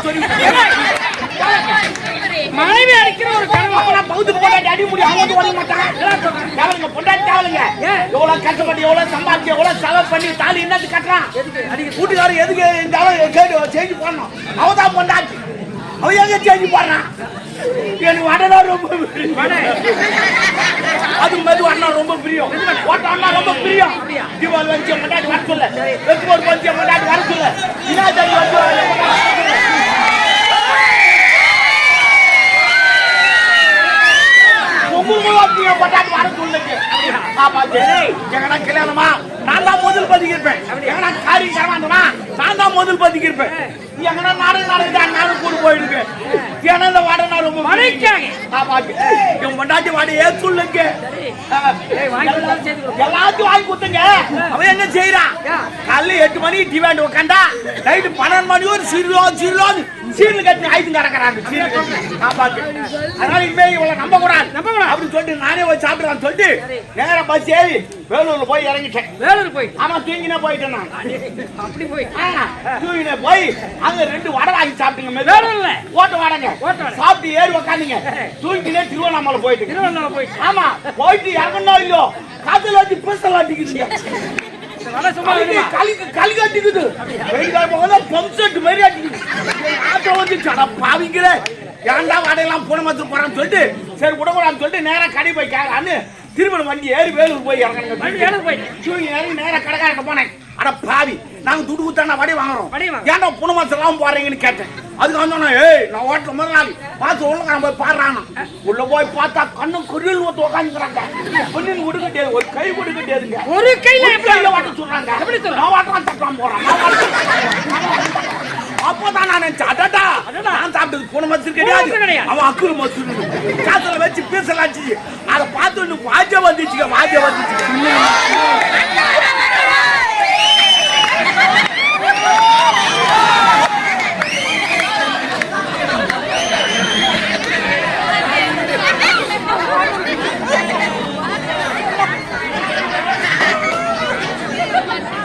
சொல்லி மனைவி அடிக்கிற ஒரு கணவன் பகுதி பொண்டாட்டி அடி முடியும் அவங்க ஓட மாட்டாங்க. தேவலுங்க பொண்டாட்டி தேவலுங்க எவ்வளவு கஷ்டப்பட்டு எவ்வளவு சம்பாதிச்சு எவ்வளவு செலவு பண்ணி தாலி என்னது கட்டுறான். கூட்டுக்காரர் எதுக்கு இந்த செஞ்சு போடணும்? அவதான் பொண்டாட்டி அவ எங்க செஞ்சு போடுறான். எனக்கு வடனா ரொம்ப அது மெது அண்ணா ரொம்ப பிரியம். ஓட்ட அண்ணா ரொம்ப பிரியம். தீபாவளி வச்சு பொண்டாட்டி வர சொல்ல, வெட்டுமோடு வச்சு பொண்டாட்டி வர சொல்ல, விநாயகர் பொண்டாட்டி வர சொல்லுங்க. எங்கடா கல்யாணமா நான் தான் முதல் பதிக்கிருப்பேன். எங்கடா காரியமா நான் தான் முதல் பதிக்கிருப்பேன். எங்கன்னா நாடகம் நானும் கூட போயிடுங்க. ஏன்னா இந்த வாடனா ரொம்ப என் பொண்டாட்டி வாட ஏன் சொல்லுங்க. எல்லாத்தையும் வாங்கி கொடுத்துங்க. அவன் என்ன செய்யறான்? காலைல 8 மணிக்கு டிவாண்ட் உட்காந்தா நைட்டு 12 மணி ஒரு சீர்ல கட்டி ஆயுதம் கறக்கிறாங்க. அதனால இனிமே இவளை நம்ப கூடாது அப்படின்னு சொல்லிட்டு நானே போய் சாப்பிடலான்னு சொல்லிட்டு நேரம் பஸ் ஏறி வேலூர்ல போய் இறங்கிட்டேன். வேலூர் போய் ஆமா தூங்கினே போயிட்டேன். நான் அப்படி போய் தூங்கினே போய் அங்க 2 வடை வாங்கி சாப்பிட்டுங்க. வேலூர்ல ஓட்ட வாடங்க சாப்பிட்டு ஏறி உக்காந்துங்க. தூங்கினே திருவண்ணாமலை போயிட்டு ஆமா போயிட்டு இறங்கணும் இல்லையோ காத்துல வச்சு பீசல் அடிக்குதுங்க. கலி கட்டிக்குது பம்செட் மாதிரி அடிக்குது. ஆட்டோ வந்து பாவிக்கிற ஏன்டா வாடையெல்லாம் போன மாத்திரம் போறான்னு சொல்லிட்டு சரி விடக்கூடாதுன்னு சொல்லிட்டு நேரா கடை போய் கேட்கலான்னு திருமணம் வண்டி ஏறி வேலூர் போய் இறங்க தூங்கி இறங்கி நேரா கடைக்காரங்க போனேன். அட பாவி நாங்க துடு குத்தாண்டா வடி வாங்குறோம் ஏன்டா புன மாசம் போறீங்கன்னு கேட்டேன். அதுக்கு வந்தோன்னா ஏய் நான் ஓட்டுற முதலாளி பார்த்து உள்ள போய் பாடுறானா. உள்ள போய் பார்த்தா கண்ணு குறியில் ஊத்து உட்காந்துக்கிறாங்க. பொண்ணுன்னு கொடுக்கட்டே ஒரு கை கொடுக்கட்டேதுங்க. ஒரு கையில எப்படி வாட்ட சொல்றாங்க. நான் வாட்டலாம் தட்டான் போறான். அப்போதான் நான் அடடா நான் சாப்பிட்டது போன மசூர் கிடையாது. அவன் அக்குரு மசூர் காத்துல வச்சு பீசலாச்சு. அதை பார்த்து வாஜ வந்துச்சுங்க.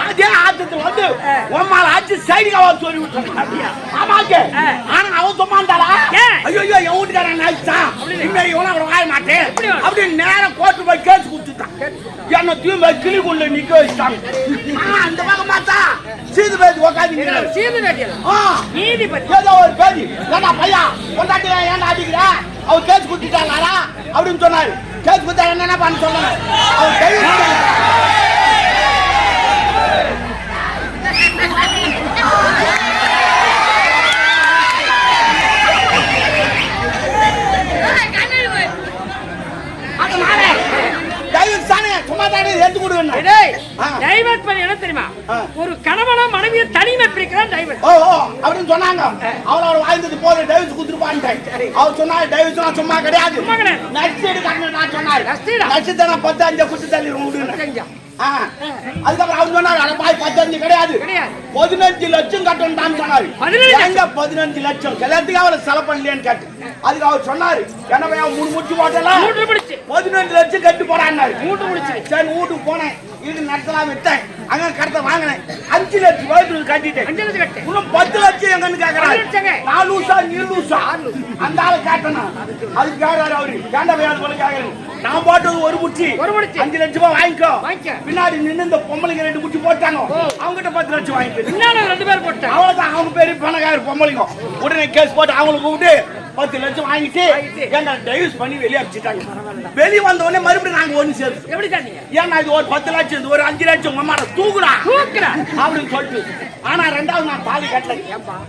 அதே ஆட்டத்துல வந்து உம்மால ஆச்சு சைடுக்காவ சொல்லி விட்டுறாங்க. ஆமாங்க ஆனா அவன் சொன்னான்டா ஐயோ என் வீட்டுக்காரன் நினைச்சான் இனிமே இவனை அவனை வாய மாட்டேன் அப்படின்னு நேரம் கோர்ட்டு போய் கேஸ் கொடுத்துட்டான். என்ன தூய்மை கிளிக்குள்ள நிக்க வச்சுட்டாங்க. அந்த பக்கம் பார்த்தா சீது பேசி உக்காந்து ஏதோ ஒரு பேசி ஏண்டா பையா கொண்டாட்டி ஏன்டா அடிக்கிற அவர் கேஸ் கொடுத்துட்டாங்களா அப்படின்னு சொன்னாரு. கேஸ் கொடுத்தா என்ன பண்ண சொன்னாங்க. அவர் கை ஒரு கணவனா மனைவியை தனிமை பிரிக்கிறான் டைவர்ஸ் அப்படின்னு சொன்னாங்க. அவளோட வாழ்ந்தது போது டைவர்ஸ் குடுத்துருப்பான்ட்டு அவர் சொன்னாரு. டைவர்ஸ் சும்மா கிடையாது. நஷ்டீடு கட்டணும் நான் சொன்னாரு. நஷ்டீடு 15 குத்து தள்ளி விடுங்க. அதுக்கப்புறம் அவங்க சொன்னாரு 15 கிடையாது 15 லட்சம் கட்டணும் தான் சொன்னாரு. 15 லட்சம் கல்யாணத்துக்கு அவளை செலவு பண்ணலையான்னு கேட்டு அதுக்கு அவர் சொன்னாரு என்ன 3 முடிச்சு போட்டலாம் 15 லட்சம் கட்டு போறான்னாரு. 3 முடிச்சு சரி வீட்டுக்கு போனேன். வீடு நடத்தலாம் விட்டேன். அங்க கடத்த வாங்கினேன். 5 லட்சம் ரூபாய் கட்டிட்டேன். இன்னும் 10 லட்சம் எங்கன்னு கேக்குறாங்க. நான் லூசா நீ லூசா அந்த ஆளு காட்டணும். அதுக்கு கேட்காரு அவரு கேண்ட வேலை போல கேட்கறது. நான் போட்டது ஒரு முச்சி 5 லட்சம் ரூபாய் வாங்கிக்கோ. பின்னாடி நின்று இந்த பொம்பளைங்க 2 முச்சி போட்டாங்க. அவங்ககிட்ட 10 லட்சம் வாங்கிட்டு 2 பேர் போட்டாங்க. அவ்வளவுதான் அவங்க பேரு பணக்கார பொம்பளைங்க. உடனே கேஸ் போட்டு அவங்களுக்கு கூப்பிட்டு 10 லட்சம் வாங்கிட்டு என்ன டைவர்ஸ் பண்ணி வெளியே அடிச்சிட்டாங்க. வெளியே வந்த உடனே மறுபடியும் நாங்க ஒண்ணு சேர்த்து எப்படி சாந்தீங்க? ஏன்னா இது ஒரு 10 லட்சம் இது ஒரு 5 லட்சம் அம்மா தூக்குறா அப்படின்னு சொல்லிட்டு. ஆனா ரெண்டாவது நான் தாலி கட்டல.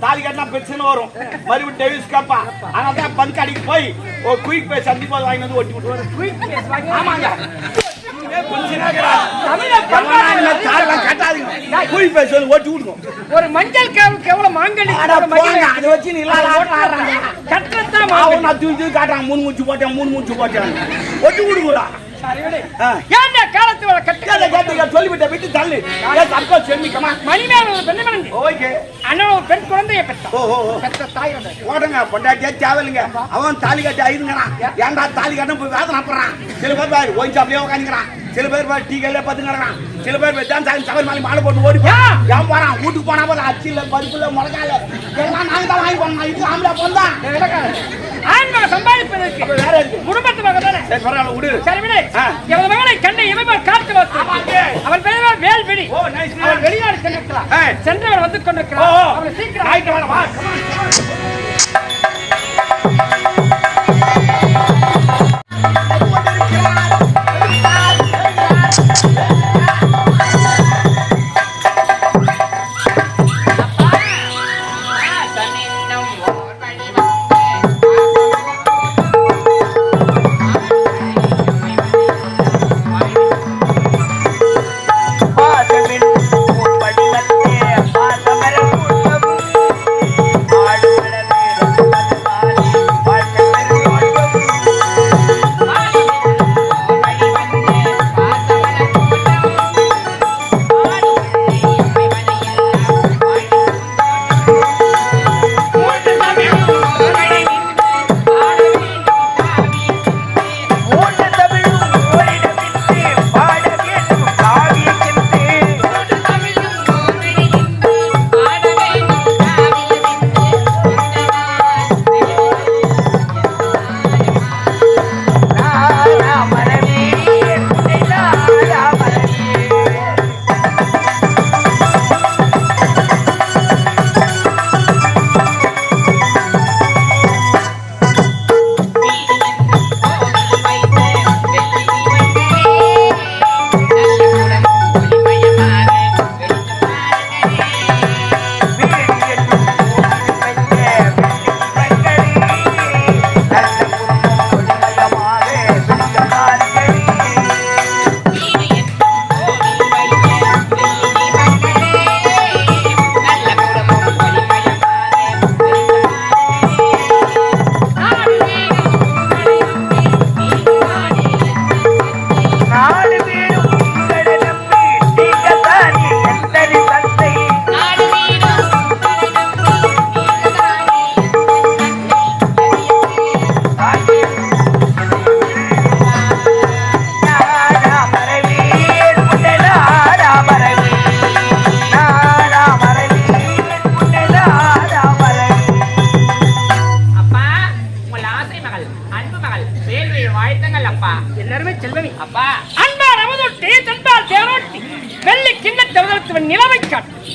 தாலி கட்டினா பிரச்சனை வரும். மறுபடியும் டைவர்ஸ் கேப்பா. ஆனா தான் பங்கு அடிக்கு போய் ஒரு குயிக் பேஸ் சந்திப்பா வாங்கி வந்து ஒட்டி விட்டுருவாரு. ஆமாங்க ஒரு மஞ்சள் கேவுக்கு எவ்வளவு மாங்கல்ய அதை வச்சு காட்டுறாங்க. 3 மூச்சு போட்டேன் 3 மூச்சு போட்டேன் ஒட்டி விடுங்கடா. சொல்லிவிட்ட விட்டு தள்ளு பெண் குழந்தைய பொண்டாட்டியா தேவையில்லைங்க. அவன் தாலி கட்டி ஐதுங்கிறான். ஏன்டா தாலி கட்ட போய் வேதனை போடுறான். சில பேர் ஓய்ச்சாப்லயே உட்காந்துக்கிறான். சில பேர் டீ கடையில பத்துங்கிறான். சில பேர் வச்சான் சபரிமலை மாலை போட்டு ஓடி ஏன் போறான் வீட்டுக்கு போனா போது அச்சில பருப்புல முளகால எல்லாம் நாங்க தான் வாங்கி போனோம் இது ஆம்பளை போந்தான் ஆண்களை சம்பாதிப்பதற்கு வேற இருக்கு குடும்பத்து மகன் தானே சரி பரவாயில்ல விடு சரி விடு எவன் மகனை கண்ணை இமைப்பால் காத்து வந்து அவன் பெயர் வேல்விழி அவன் வெளிநாடு சென்றிருக்கிறான் சென்றவர் வந்து கொண்டிருக்கிறான் அவனை சீக்கிரம் வா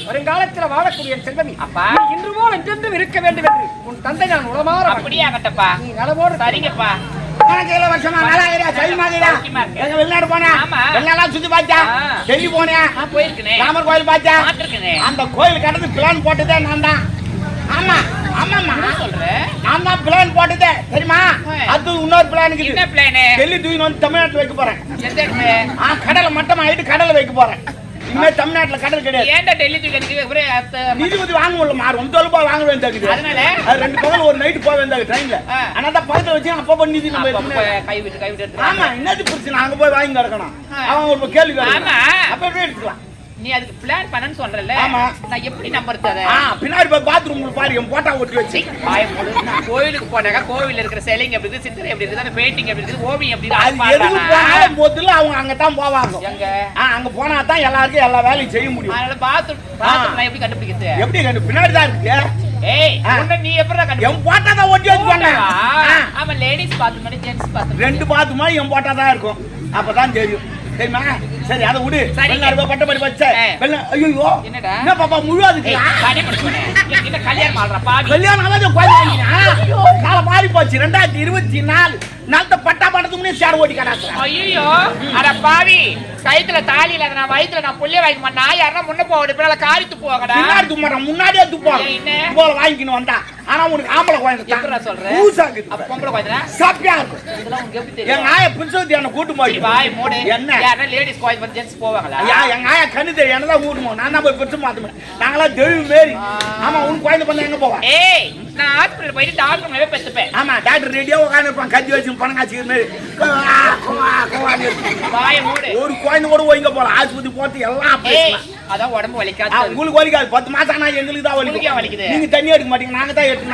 வருங்காலத்தில் வாழக்கூடிய செல்வமி அப்பா இன்று போல் என்றென்றும் இருக்க வேண்டும் என்று உன் தந்தை நான் உளமாற அப்படியே ஆகட்டப்பா நீ நலமோடு சரிங்கப்பா வருஷமா நல்லா எங்க வெளிநாடு போனேன் வெளிநாடு சுத்தி பார்த்தா டெல்லி போனேன் போயிருக்கேன் ராமர் கோயில் பார்த்தா அந்த கோயில் கட்டது பிளான் போட்டதே நான் தான் ஆமா ஆமாமா சொல்றேன் நான் தான் பிளான் போட்டதே தெரியுமா அது இன்னொரு பிளான் இருக்குது என்ன பிளான் டெல்லி தூக்கி வந்து தமிழ்நாட்டுல வைக்க போறேன் எந்த இடத்துல கடலை மட்டமா ஆயிட்டு கடலை வைக்க போறேன் இனிமே தமிழ்நாட்டுல கடல் கிடையாது ஏன்டா டெல்லி தூக்கி ஒரே நீதிபதி வாங்க முடியல மாறும் 1 ரூபாய் வாங்க வேண்டியது அதனால 2 பகல் ஒரு நைட் போக வேண்டியது ட்ரெயின்ல ஆனா தான் பக்கத்துல வச்சு அப்ப நீதி நம்ம கை விட்டு ஆமா என்னது பிரச்சனை அங்க போய் வாங்கி கிடக்கணும் அவன் ஒரு கேள்வி கேட்கணும் அப்ப எப்படி எடுத்துக்கலாம் நீ அதுக்கு பிளான் பண்ணன்னு சொல்றல நான் எப்படி நம்பறது அத பின்னாடி போய் பாத்ரூம்ல பாரு என் போட்டா ஒட்டி வச்சு கோயிலுக்கு போனாக்க கோவில்ல இருக்கிற சிலைங்க எப்படி இருக்கு சித்திரை எப்படி இருக்கு அந்த பெயிண்டிங் எப்படி இருக்கு ஓவியம் எப்படி இருக்கு போதுல அவங்க அங்க தான் போவாங்க எங்க அங்க போனா தான் எல்லாருக்கும் எல்லா வேலையும் செய்ய முடியும் அதனால பாத்ரூம் எப்படி கண்டுபிடிக்கிறது எப்படி பின்னாடி தான் இருக்கு ஏய் நீ எப்பறா கண்டுபிடி என் போட்டா தான் ஒட்டி வச்சு சொன்னேன் ஆமா லேடீஸ் பாத்ரூம் மாதிரி ஜென்ட்ஸ் பாத்ரூம் ரெண்டு பாத்ரூமா என் போட்டா தான் இருக்கும் அப்பதான் தெரியும் தெரியுமா சரி அத விடு வெளிநாடு பட்ட படி வச்ச ஐயோ என்னடா என்ன பாப்பா முழு அதுக்கு என்ன கல்யாணம் ஆல்றா பாவி கல்யாணம் ஆகாத கோயில் வாங்கினா கால மாறி போச்சு 2024 நல்ல பட்டா பட்டத்துக்கு முன்னே சேர் ஓட்டி கடாக்குறேன் ஐயோ அட பாவி கைத்துல தாலி இல்ல நான் வயித்துல நான் புள்ளைய வாங்கி மாட்டா யாரா முன்ன போவடி பின்னால காரி துப்புவாங்கடா பின்னாடி துப்புறேன் முன்னாடியே துப்புவாங்க போல வாங்கிக்கணும் வந்தா ஆனா உனக்கு ஆம்பளை குழந்தை எப்பறா சொல்ற பூசாக்கு அப்ப பொம்பளை குழந்தை சாப்பியா இருக்கும் இதெல்லாம் உங்களுக்கு எப்படி தெரியும் எங்க ஆயா பிரின்சவதி என்ன கூட்டு போய் வாய் மூடு என்ன யாரா லேடீஸ் குழந்தை வந்து ஜென்ட்ஸ் போவாங்களா எங்க ஆயா கண்ணு தெரியும் என்னதான் கூட்டுமோ நான் தான் போய் பிரிச்சு மாத்துறேன் நாங்களா தெய்வம் மாரி ஆமா உன் குழந்தை பண்ண எங்க போவா ஏய் நான் ஹாஸ்பிடல் போய் டாக்டர் மேல பெத்துப்பேன் ஆமா டாக்டர் ரெடியா உட்கார்ந்து இருப்பான் கஞ்சி வச்சு பணம் காய்ச்சி மாதிரி வாய் மூடு ஒரு குழந்தை கூட ஒய்ங்க போல ஆஸ்பத்திரி போட்டு எல்லாம் அதான் உடம்பு வலிக்காது உங்களுக்கு வலிக்காது 10 மாசம் ஆனா எங்களுக்கு தான் வலிக்குது நீங்க தண்ணி எடுக்க மாட்டீங்க நாங்க தான் எடுத்து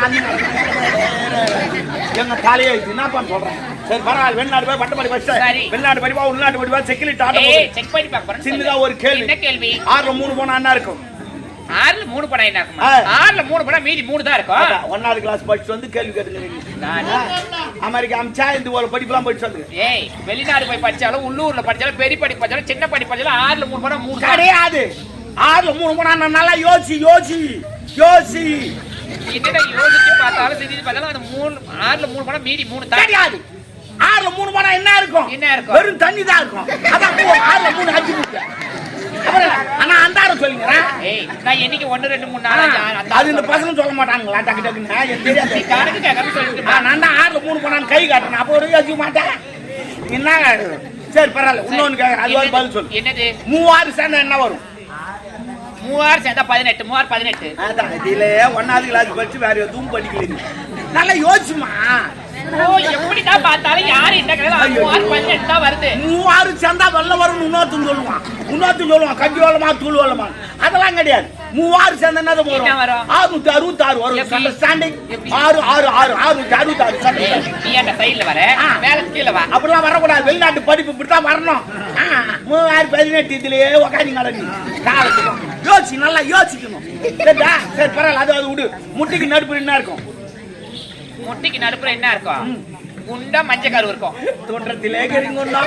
எங்க தலையே என்னப்பா சொல்றேன் சரி பரவாயில்ல, வெளிநாடு போய் பட்டப்படி படிச்சேன். வெளிநாடு படிப்பா, உள்நாட்டு படிப்பா, செக்யூரிட்டி ஆட்டோ செக் பண்ணி பார்க்க. சின்னதா ஒரு கேள்வி. என்ன கேள்வி? 6ல 3 போனா என்ன இருக்கும்? 6ல 3 போனா என்ன இருக்கும்? 6ல 3 போனா மீதி 3 தான் இருக்கும். 1வது கிளாஸ் படிச்சு வந்து கேள்வி கேட்டுங்க. அமெரிக்கா அம்சா இந்த ஒரு படிப்புலாம் படிச்சு வந்து. ஏய், வெளிநாடு போய் படிச்சாலும் உள்ளூர்ல படிச்சாலும் பெரிய படி படிச்சாலும் சின்ன படி படிச்சாலும் 6ல 3 போனா 3 கிடையாது. 6ல 3 போனா நல்லா யோசி. என்னடா யோசிச்சு பார்த்தாலும் சிந்திச்சு பார்த்தாலும் அந்த 6ல 3 போனா மீதி 3 தான். கிடையாது. 6ல 3 போனா என்ன இருக்கும்? வெறும் தண்ணி தான் இருக்கும். அதான் 6ல 3 அடிச்சு போட்டு. அண்ணா அந்தார சொல்லுங்க. ஏய், நான் என்னைக்கு 1 2 3 4 அது இந்த பசங்க சொல்ல மாட்டாங்களா? டக்கு டக்குன்னு எனக்கு தெரியாது. கணக்கு கேட்காம சொல்லிட்டு நான் தான் 6ல 3 போனான்னு கை காட்டுறேன். அப்போ ஒரு யோசிக்க மாட்டேன். என்ன சரி பரவாயில்ல, இன்னொன்னு கேட்கறேன். அது பதில் சொல்லு. என்னது? 3 சேர்ந்தா என்ன வரும்? 3 சேர்ந்தா 18. 3 18. அதான் இதுல 1வது கிளாஸ் படிச்சு வேற எதுவும் படிக்கல. நல்லா யோசிச்சுமா. எப்படிதான் பார்த்தாலும் யாரு என்ன கிடையாது 18 தான் வருது. 3 சேர்ந்தா வெள்ள வரும்னு இன்னொருத்தன் சொல்லுவான். கஞ்சி வெள்ளமா தூள் வெள்ளமா அதெல்லாம் கிடையாது. 3 சேர்ந்தா என்ன வரும்? 666 வரும். அண்டர்ஸ்டாண்டிங்? 666 நீ அந்த சைடுல வர, மேல கீழ வா. அப்படிலாம் வரக்கூடாது. வெளிநாட்டு படிப்பு இப்படித்தான் வரணும். 3018 இதுலயே உக்காந்து யோசி, நல்லா யோசிக்கணும். சரி பரவாயில்ல, அது விடு. முட்டிக்கு நடுப்புற என்ன இருக்கும்? முட்டிக்கு நடுப்புற என்ன இருக்கும்? குண்டா மஞ்சள் கரு இருக்கும். தோற்றத்திலே கறிங்குண்டா.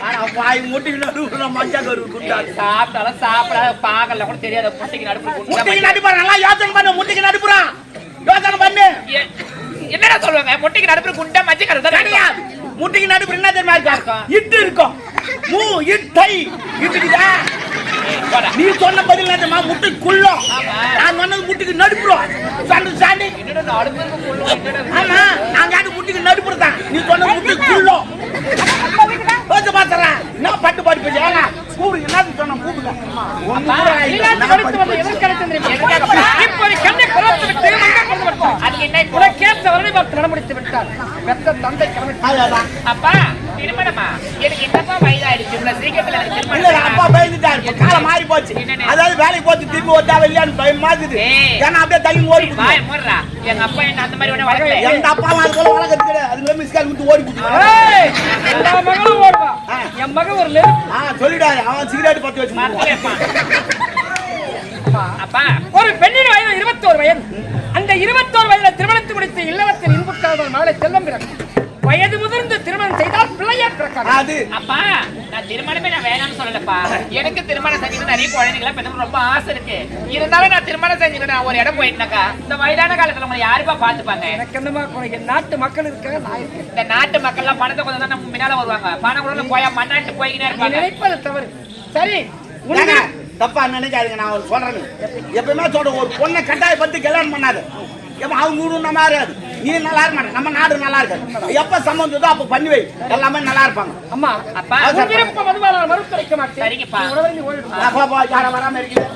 ஆனா வாய் முட்டிக்கு நடுப்புற மஞ்சள் கரு குண்டா. சாப்பிட்டாலும் சாப்பிடாத பாகல்ல கூட தெரியாத முட்டிக்கு நடுப்புற. முட்டிக்கு நடுப்புற நல்லா யோசனை பண்ணு. முட்டிக்கு நடுப்புற யோசனை பண்ணு. என்னடா சொல்லுவாங்க? முட்டிக்கு நடுப்புற குண்டா மஞ்சள் கரு தான் கிடையாது. முட்டிக்கு நடுப்புற என்ன தெரியுமா இருக்கும்? இட்டு இருக்கும். இட்டை இட்டுக்குதா? நீ சொன்ன பதில் என்னமா? முட்டிக்குள்ளோம். நான் சொன்னது முட்டிக்கு நடுப்புறோம். ஆமா, நாங்க முட்டிக்கு நடுப்புறதான். நீ சொன்ன முட்டிக்குள்ளோம். பாத்துறேன். என்ன பட்டு பாட்டு பேச கூப்பிடுங்க. என்ன சொன்ன கூப்பிடுங்க. அப்பா திருமணமா? எனக்கு என்னப்பா வயதாயிடுச்சு? அப்பா பயந்துட்டாரு. காலம் மாறி போச்சு. அதாவது வேலைக்கு போச்சு திரும்பி வந்தா வெளியான்னு பயம் மாத்துது. ஏன்னா அப்படியே தள்ளி ஓடி போடுறா. எங்க அப்பா என்ன அந்த மாதிரி ஒண்ணு வளர்க்கல. எங்க அப்பாவும் அது போல வளர்க்கறது கிடையாது. அதுல மிஸ்கால் விட்டு ஓடி போச்சு. எல்லா மகளும் ஓடுவா. என் மகன் ஒரு சொல்லிடாரு. அவன் சிகரெட் பத்தி வச்சு அப்பா ஒரு பெண்ணின் வயது 21 வயது. அந்த 21 வயதுல திருமணத்தை முடித்து இல்லறத்தில் இன்புற்றால் நாளை செல்லம் பிறக்கும். வயது முதிர்ந்து திருமணம் செய்தால் பிள்ளையா பிறக்காது. அப்பா நான் திருமணமே நான் வேணாம்னு சொல்லலப்பா. எனக்கு திருமணம் செஞ்சு நிறைய குழந்தைங்களா பெற்று ரொம்ப ஆசை இருக்கு. இருந்தாலும் நான் திருமணம் செஞ்சுக்கிட்டு நான் ஒரு இடம் போயிட்டேனாக்கா இந்த வயதான காலத்துல உங்களை யாருப்பா பாத்துப்பாங்க? எனக்கு என்னமா நாட்டு மக்கள் இருக்காங்க, நான் இருக்கேன். இந்த நாட்டு மக்கள் எல்லாம் பணத்தை கொஞ்சம் தான் நம்ம முன்னால வருவாங்க. பணம் கூட போயா மண்ணாட்டு போய்கினே இருப்பாங்க. நினைப்பது தவறு. சரி தப்பா நினைக்காதுங்க. நான் ஒரு சொல்றேன். எப்பவுமே சொல்றேன், ஒரு பொண்ணை கட்டாயப்படுத்தி கல்யாணம் பண்ணாது. அவங்க ஊரு நம்ம ஆறாது. நீ நல்லா இருக்க மாட்டேன். நம்ம நாடு நல்லா இருக்காது. எப்ப சம்பந்ததோ அப்ப பண்ணி வை. எல்லாமே நல்லா இருப்பாங்க. அம்மா அப்பா மறுத்துரைக்க மாட்டேன். சரிங்கப்பா. வராம இருக்குது.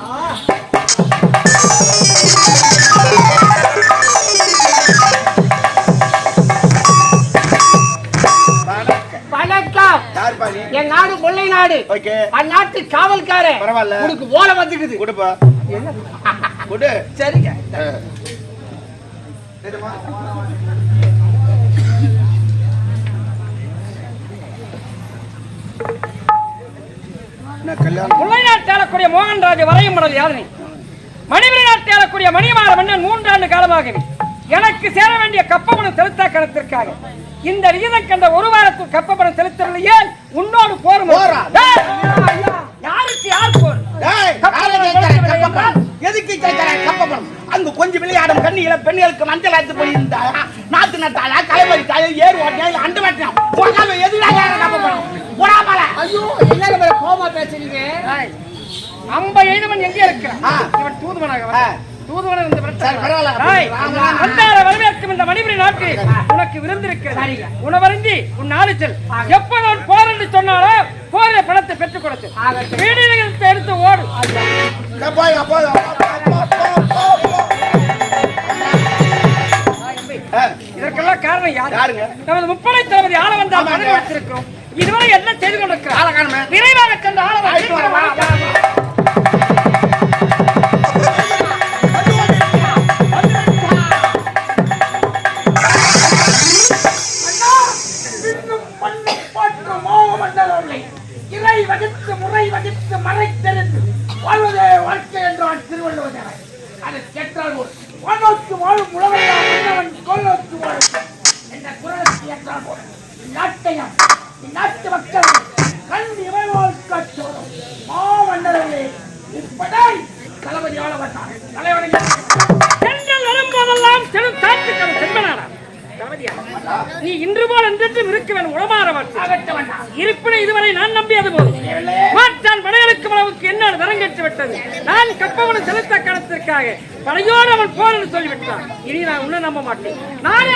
வணக்கம். என் நாடு கொள்ளை நாடு. அந்நாட்டு காவல்காரன். பரவாயில்ல, உனக்கு ஓலை வந்துக்குது. கொடுப்பா. கொடு. சரிங்க. முல்லை நாட்டாளக்கூடிய மோகன்ராஜ் வரையும் மடல் யாதனை மணிபுரி நாட்டாளக்கூடிய மணிமாற மன்னன் 3 ஆண்டு காலமாகவே எனக்கு சேர வேண்டிய கப்பப்பணம் செலுத்தா கணத்திற்காக இந்த விகிதம் கண்ட ஒரு வாரத்தில் கப்பப்பணம் செலுத்தவில்லையே உன்னோடு போரும். யாருக்கு யார் போர்? எதுக்கு கப்பப்பணம்? அங்கு கொஞ்சம் விளையாடும் கண்ணியில பெண்களுக்கு மஞ்சள் அழைத்து போயிருந்தா நாத்து நட்டாளா கலைவரித்தாயா ஏறு ஓட்டியா அண்டு மாட்டான் எதுனால கப்பப்பணம் போடாமல. ஐயோ என்ன கோபமா பேசுறீங்க? அம்ப எய்தவன் எங்கே இருக்கிறான்? இவன் தூதுவனாக தூதுவன் இந்த வரவேற்கும் இந்த மணிபுரி நாட்டு உனக்கு விருந்திருக்கிறது. உணவருந்தி உன் நாடு செல். எப்ப நான் போர் என்று சொன்னாலோ போரில பணத்தை பெற்றுக் கொடுத்து வீடுகளை எடுத்து ஓடு. இதற்கெல்லாம் காரணம் யாருங்க? நமது முப்படை தளபதி ஆள வந்தால் மனதை வச்சிருக்கிறோம். இதுவரை என்ன செய்து கொண்டிருக்கிறார்? விரைவாக சென்ற ஆள முடியாது. நீ இன்று போல் என்றென்றும் இருக்க வேண்டும், உளமாற மாட்டேன். இருப்பினை இதுவரை நான் நம்பியது போது மாற்றான் படைகளுக்கு அளவுக்கு என்ன தரங்கெட்டு விட்டது. நான் கப்பவனும் செலுத்த கணத்திற்காக படையோடு அவன் போர் என்று சொல்லிவிட்டான். இனி நான் உன்னை நம்ப மாட்டேன். நானே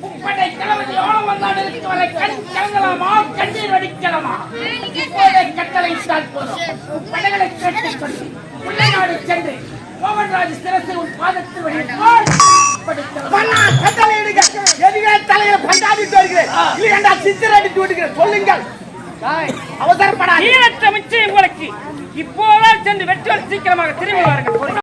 உப்படை கிழவதியோடு வந்தாடுக்கு வரை கண் கலங்கலாமா, கண்ணீர் வடிக்கலாமா? இப்போதை கட்டளையிட்டால் போதும். உப்படைகளை கேட்டுக் கொண்டு உள்ளே நாடு சென்று மோகன்ராஜ் சிரசை உன் பாதத்தில் வைப்பால் கட்டளையிடுங்க. எதுவே தலையில பண்டாடிட்டு வருகிறேன், இல்லையா சித்திர அடித்து விடுகிறேன். சொல்லுங்கள், அவசரப்படாது. ஈரற்ற மிச்சம் உங்களுக்கு இப்போதான் சென்று வெற்றி சீக்கிரமாக திரும்பி வாருங்கள்.